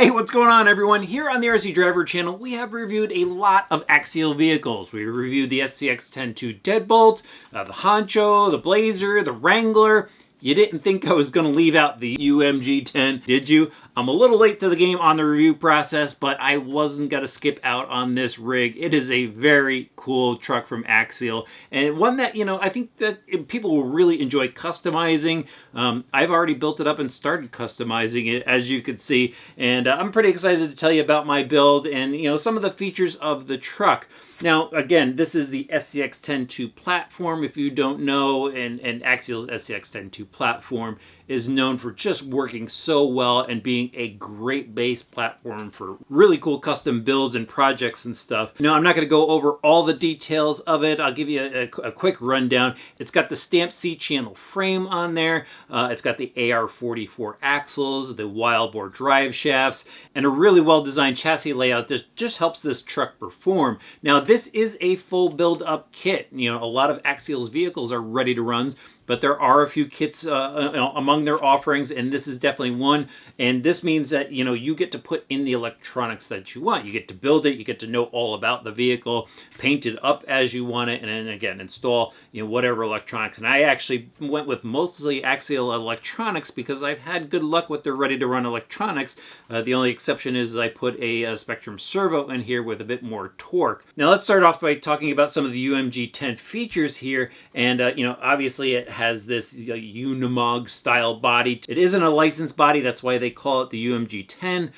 Hey, what's going on everyone? Here on the RC Driver channel, we have reviewed a lot of Axial vehicles. We reviewed the SCX10 Deadbolt, the Honcho, the Blazer, the Wrangler. You didn't think I was going to leave out the UMG10, did you? I'm a little late to the game on the review process, but I wasn't going to skip out on this rig. It is a very cool truck from Axial, and one that, you know, I think that people will really enjoy customizing. I've already built it up and started customizing it, as you could see, and I'm pretty excited to tell you about my build and, you know, some of the features of the truck. Now, again, this is the SCX10 platform, if you don't know, and Axial's SCX10 platform is known for just working so well and being a great base platform for really cool custom builds and projects and stuff. Now, I'm not going to go over all the details of it. I'll give you a quick rundown. It's got the stamped C-channel frame on there. It's got the AR44 axles, the wild bore drive shafts, and a really well-designed chassis layout that just helps this truck perform. Now, this is a full build-up kit. You know, a lot of Axial's vehicles are ready to run, but there are a few kits among their offerings, and this is definitely one. And this means that, you know, you get to put in the electronics that you want. You get to build it, you get to know all about the vehicle, paint it up as you want it, and then again, install, you know, whatever electronics. And I actually went with mostly Axial electronics because I've had good luck with their ready-to-run electronics. The only exception is I put a Spectrum servo in here with a bit more torque. Now let's start off by talking about some of the UMG10 features here. And, you know, obviously it has this Unimog style body. It isn't a licensed body, that's why they call it the UMG10,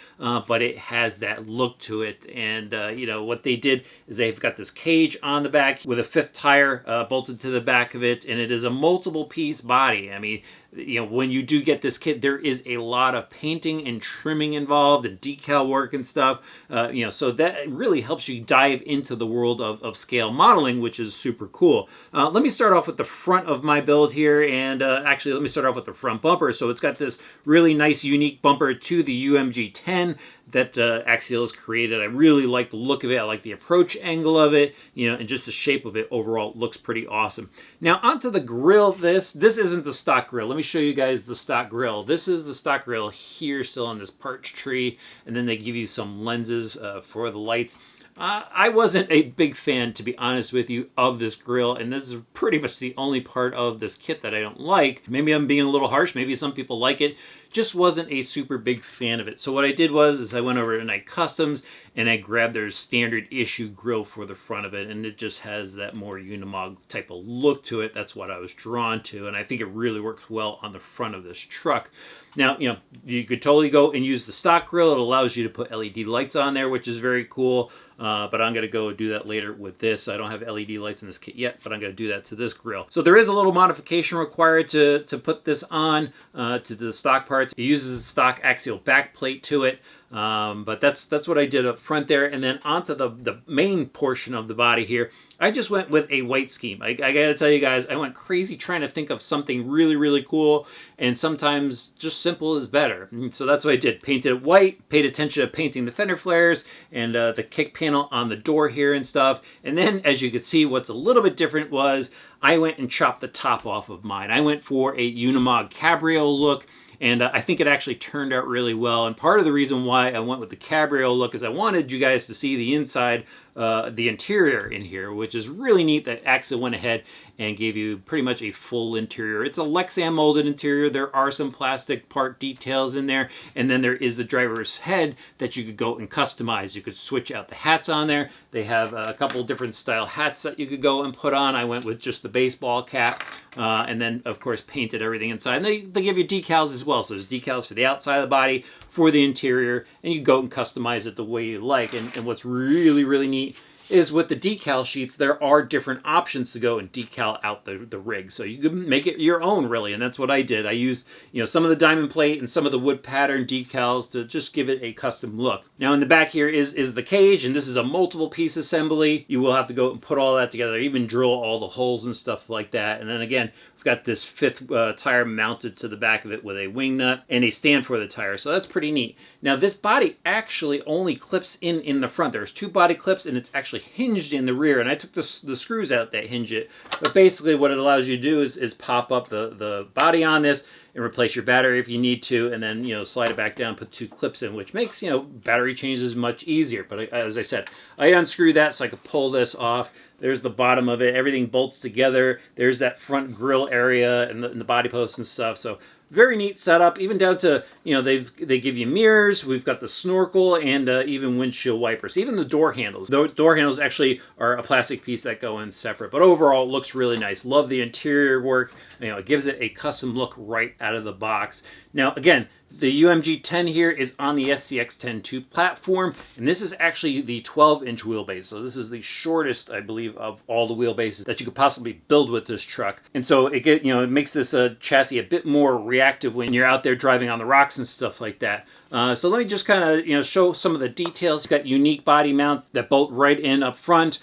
but it has that look to it. And you know, what they did is they've got this cage on the back with a fifth tire bolted to the back of it, and it is a multiple piece body. I mean, you know, when you do get this kit, there is a lot of painting and trimming involved and decal work and stuff. You know, so that really helps you dive into the world of scale modeling, which is super cool. Let me start off with the front of my build here, and actually let me start off with the front bumper. So it's got this really nice unique bumper to the UMG10 that Axial has created. I really like the look of it. I like the approach angle of it, you know, and just the shape of it overall looks pretty awesome. Now onto the grill. This isn't the stock grill. Let me show you guys the stock grill. This is the stock grill here, still on this perch tree, and then they give you some lenses for the lights. I wasn't a big fan, to be honest with you, of this grill, and this is pretty much the only part of this kit that I don't like. Maybe I'm being a little harsh, maybe some people like it. Just wasn't a super big fan of it. So what I did was I went over to Night Customs and I grabbed their standard issue grill for the front of it, and it just has that more Unimog type of look to it. That's what I was drawn to, and I think it really works well on the front of this truck. Now, you know, you could totally go and use the stock grill. It allows you to put LED lights on there, which is very cool. But I'm going to go do that later with this. I don't have LED lights in this kit yet, but I'm going to do that to this grill. So there is a little modification required to put this on to the stock parts. It uses a stock Axial backplate to it. But that's what I did up front there. And then onto the main portion of the body here, I just went with a white scheme. I gotta tell you guys, I went crazy trying to think of something really, really cool, and sometimes just simple is better. So that's what I did. Painted it white, paid attention to painting the fender flares and the kick panel on the door here and stuff. And then, as you can see, what's a little bit different was I went and chopped the top off of mine. I went for a Unimog Cabrio look. And I think it actually turned out really well. And part of the reason why I went with the Cabrio look is I wanted you guys to see the inside, the interior in here, which is really neat that Axial went ahead and gave you pretty much a full interior. It's a Lexan molded interior. There are some plastic part details in there. And then there is the driver's head that you could go and customize. You could switch out the hats on there. They have a couple different style hats that you could go and put on. I went with just the baseball cap. And then, of course, painted everything inside. And they give you decals as well. So there's decals for the outside of the body, for the interior, and you go and customize it the way you like. And what's really, really neat is with the decal sheets, there are different options to go and decal out the rig. So you can make it your own, really, and that's what I did. I used, you know, some of the diamond plate and some of the wood pattern decals to just give it a custom look. Now in the back here is the cage, and this is a multiple piece assembly. You will have to go and put all that together, even drill all the holes and stuff like that. And then again, got this fifth tire mounted to the back of it with a wing nut and a stand for the tire, so that's pretty neat. Now this body actually only clips in the front. There's two body clips and it's actually hinged in the rear, and I took the screws out that hinge it. But basically what it allows you to do is pop up the body on this, and replace your battery if you need to, and then, you know, slide it back down, put 2 clips in, which makes, you know, battery changes much easier. But as I said, I unscrew that so I could pull this off. There's the bottom of it. Everything bolts together. There's that front grill area and the body posts and stuff. So very neat setup, even down to, you know, they give you mirrors. We've got the snorkel and even windshield wipers, even the door handles. The door handles actually are a plastic piece that go in separate, but overall it looks really nice. Love the interior work. You know, it gives it a custom look right out of the box. Now, again, the UMG10 here is on the SCX10 platform, and this is actually the 12-inch wheelbase. So this is the shortest, I believe, of all the wheelbases that you could possibly build with this truck. And so it makes this chassis a bit more reactive when you're out there driving on the rocks and stuff like that. So let me just kind of, you know, show some of the details. You've got unique body mounts that bolt right in up front.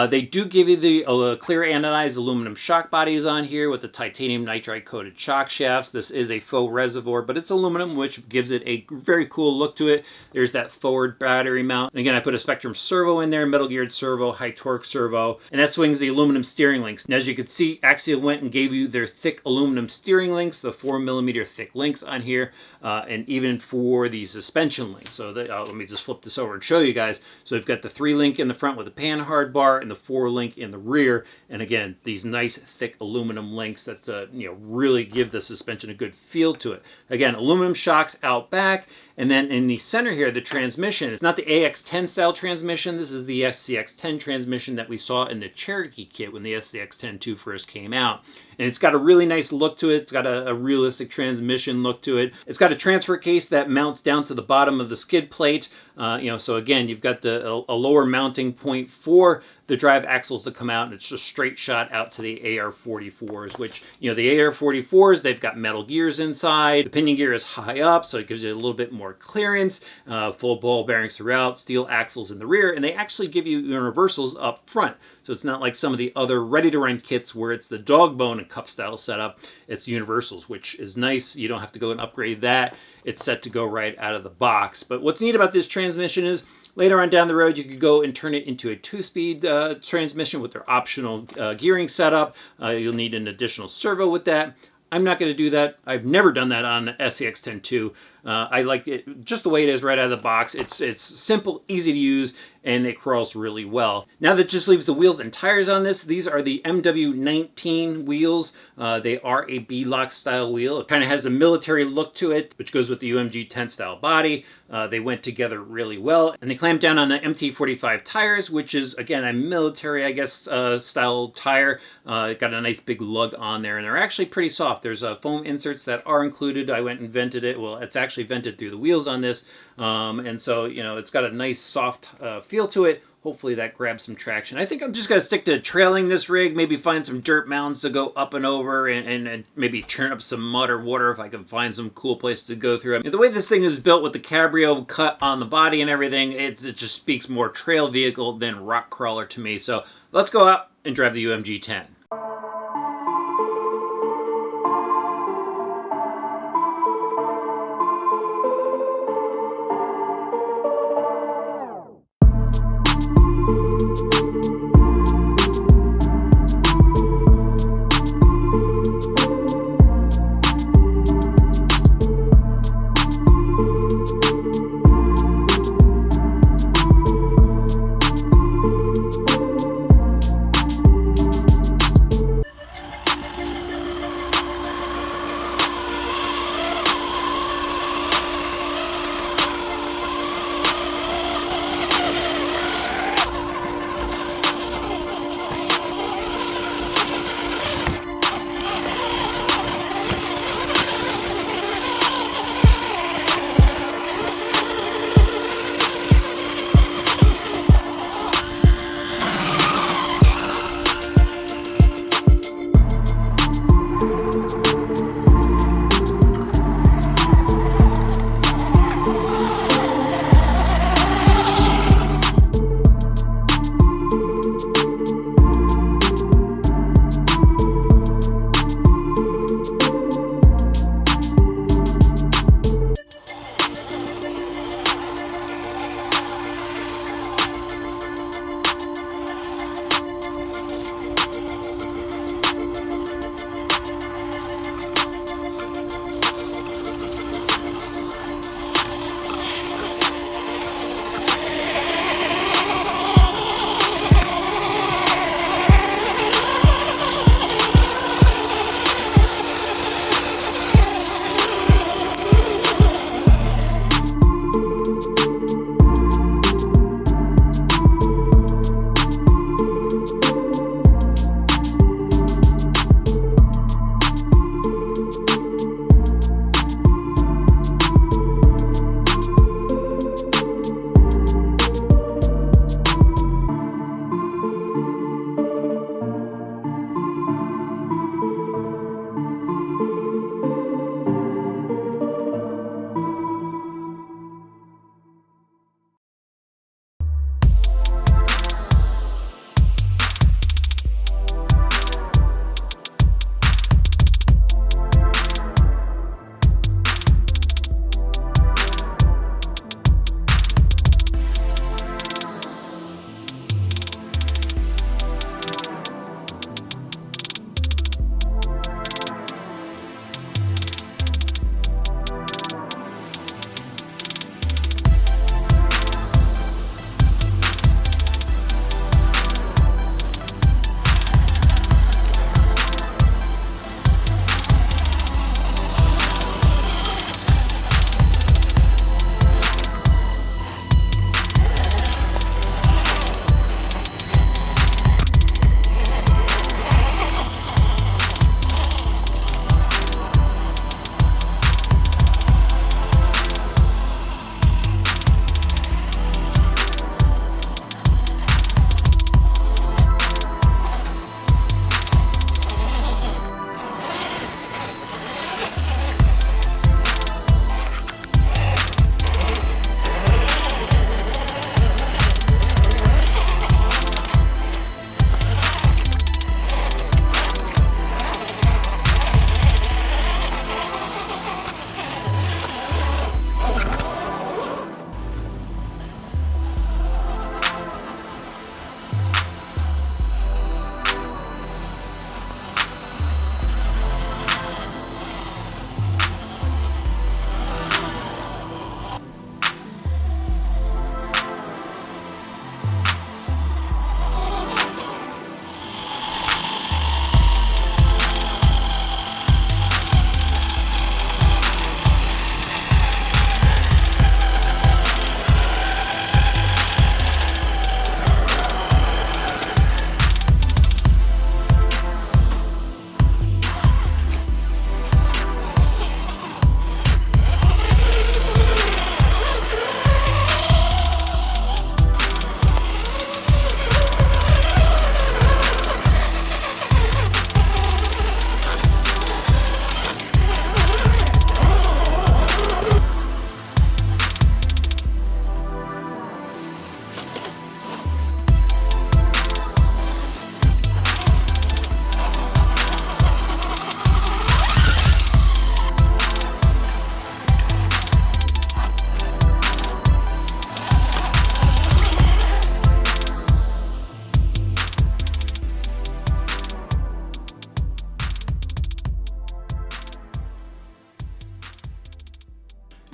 They do give you the clear anodized aluminum shock bodies on here with the titanium nitride coated shock shafts. This is a faux reservoir, but it's aluminum, which gives it a very cool look to it. There's that forward battery mount. And again, I put a Spectrum servo in there, metal geared servo, high torque servo, and that swings the aluminum steering links. And as you can see, Axial went and gave you their thick aluminum steering links, the 4mm thick links on here, and even for the suspension links. So let me just flip this over and show you guys. So we've got the 3-link in the front with a panhard bar, and the 4-link in the rear, and again, these nice thick aluminum links that you know, really give the suspension a good feel to it. Again, aluminum shocks out back, and then in the center here, the transmission, it's not the AX10 style transmission. This is the SCX10 transmission that we saw in the Cherokee kit when the SCX10 first came out. And it's got a really nice look to it. It's got a realistic transmission look to it. It's got a transfer case that mounts down to the bottom of the skid plate. You know, so again, you've got a lower mounting point for the drive axles to come out, and it's just straight shot out to the AR44s, which, you know, the AR44s, they've got metal gears inside. The pinion gear is high up, so it gives you a little bit more clearance. Full ball bearings throughout, steel axles in the rear, and they actually give you reversals up front. So it's not like some of the other ready-to-run kits where it's the dog bone and cup style setup. It's universals, which is nice. You don't have to go and upgrade that. It's set to go right out of the box. But what's neat about this transmission is later on down the road, you could go and turn it into a 2-speed transmission with their optional gearing setup. You'll need an additional servo with that. I'm not going to do that. I've never done that on the SCX10 I like it just the way it is right out of the box. It's simple, easy to use, and it crawls really well. Now that just leaves the wheels and tires on this. These are the MW19 wheels. They are a B-lock style wheel. It kind of has a military look to it, which goes with the UMG10 style body. They went together really well, and they clamped down on the MT45 tires, which is, again, a military, I guess, style tire. It got a nice big lug on there, and they're actually pretty soft. There's foam inserts that are included. I went and vented it. Well, it's actually vented through the wheels on this, and so, you know, it's got a nice soft feel to it. Hopefully that grabs some traction. I think I'm just going to stick to trailing this rig, maybe find some dirt mounds to go up and over, and maybe churn up some mud or water if I can find some cool place to go through. I mean, the way this thing is built with the cabrio cut on the body and everything, it just speaks more trail vehicle than rock crawler to me. So let's go out and drive the UMG10.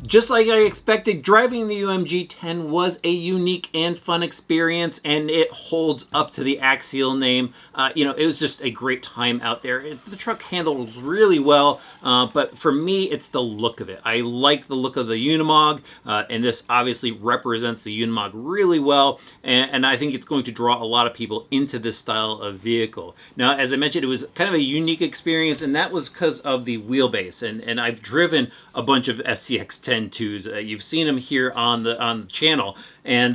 Just like I expected, driving the UMG10 was a unique and fun experience, and it holds up to the Axial name. It was just a great time out there. The truck handles really well, but for me, it's the look of it. I like the look of the Unimog, and this obviously represents the Unimog really well, and I think it's going to draw a lot of people into this style of vehicle. Now, as I mentioned, it was kind of a unique experience, and that was because of the wheelbase, and I've driven a bunch of SCX10 2s. You've seen them here on the channel, and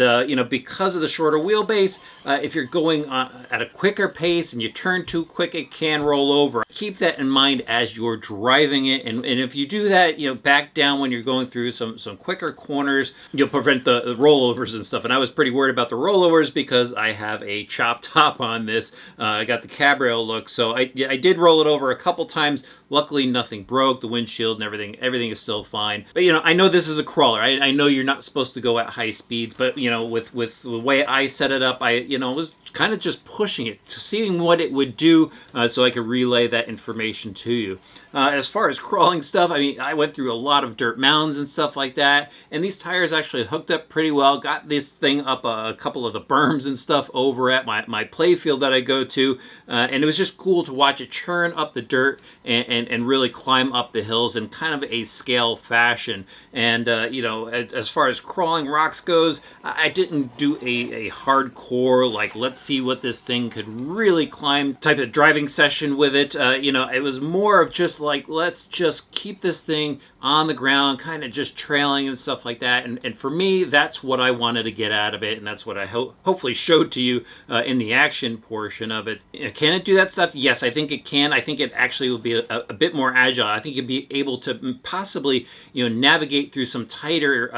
because of the shorter wheelbase, if you're going at a quicker pace and you turn too quick, it can roll over. Keep that in mind as you're driving it, and if you do that, back down when you're going through some quicker corners, you'll prevent the rollovers and stuff. And I was pretty worried about the rollovers because I have a chopped top on this. I got the cab rail look, so I did roll it over a couple times. Luckily, nothing broke. The windshield and everything is still fine. But I know this is a crawler. I know you're not supposed to go at high speeds, but with the way I set it up, I was kind of just pushing it, seeing what it would do, so I could relay that information to you. As far as crawling stuff, I went through a lot of dirt mounds and stuff like that, and these tires actually hooked up pretty well. Got this thing up a couple of the berms and stuff over at my play field that I go to, and it was just cool to watch it churn up the dirt and really climb up the hills in kind of a scale fashion. And as far as crawling rocks goes, I didn't do a hardcore, like, let's see what this thing could really climb type of driving session with it. It was more of just like, let's just keep this thing on the ground, kind of just trailing and stuff like that. And for me, that's what I wanted to get out of it, and that's what I hopefully showed to you in the action portion of it. Can it do that stuff? Yes, I think it can. I think it actually will be a bit more agile. I think you'll be able to possibly navigate through some tighter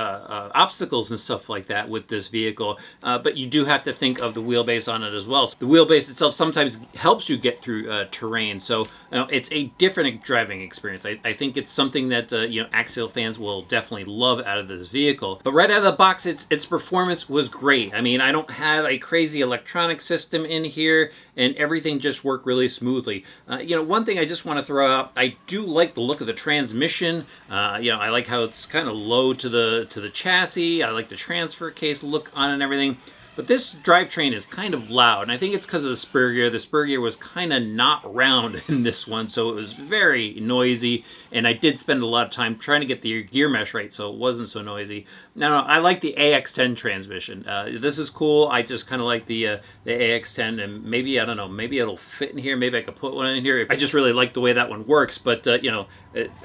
obstacles and stuff like that with this vehicle. But you do have to think of the wheelbase on it as well. So the wheelbase itself sometimes helps you get through terrain. So it's a different driving experience. I think it's something that Axial fans will definitely love out of this vehicle. But right out of the box, its performance was great. I don't have a crazy electronic system in here, and everything just worked really smoothly. One thing I just want to throw out, I do like the look of the transmission. I like how it's kind of low to the chassis. I like the transfer case look on it and everything. But this drivetrain is kind of loud, and I think it's because of the spur gear. The spur gear was kind of not round in this one, so it was very noisy, and I did spend a lot of time trying to get the gear mesh right so it wasn't so noisy. No, I like the AX10 transmission. This is cool. I just kind of like the AX10, and maybe, I don't know, maybe it'll fit in here. Maybe I could put one in here. I just really like the way that one works, but,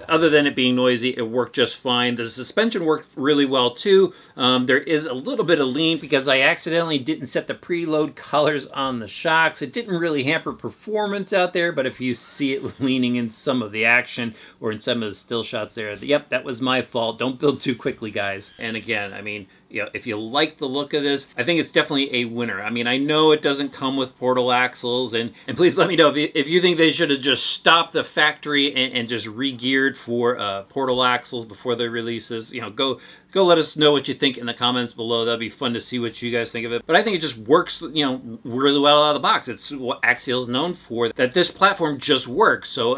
other than it being noisy, it worked just fine. The suspension worked really well, too. There is a little bit of lean because I accidentally didn't set the preload colors on the shocks. It didn't really hamper performance out there, but if you see it leaning in some of the action or in some of the still shots there, yep, that was my fault. Don't build too quickly, guys. And again, if you like the look of this, I think it's definitely a winner. I know it doesn't come with portal axles, and please let me know if you think they should have just stopped the factory and just re-geared for portal axles before the releases. Go let us know what you think in the comments below. That'd be fun to see what you guys think of it. But I think it just works, really well out of the box. It's what Axial's known for, that this platform just works. So,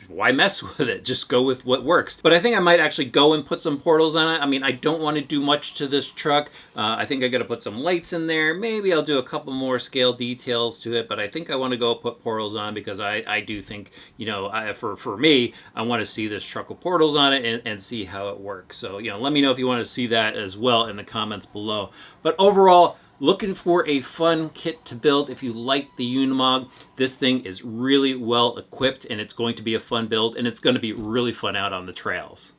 why mess with it? Just go with what works. But I think I might actually go and put some portals on it. I don't want to do much to this truck. I think I got to put some lights in there. Maybe I'll do a couple more scale details to it, but I think I want to go put portals on because I do think, for me, I want to see this truck with portals on it and see how it works. So, let me know if you want to see that as well in the comments below. But overall, looking for a fun kit to build. If you like the Unimog, this thing is really well equipped, and it's going to be a fun build, and it's going to be really fun out on the trails.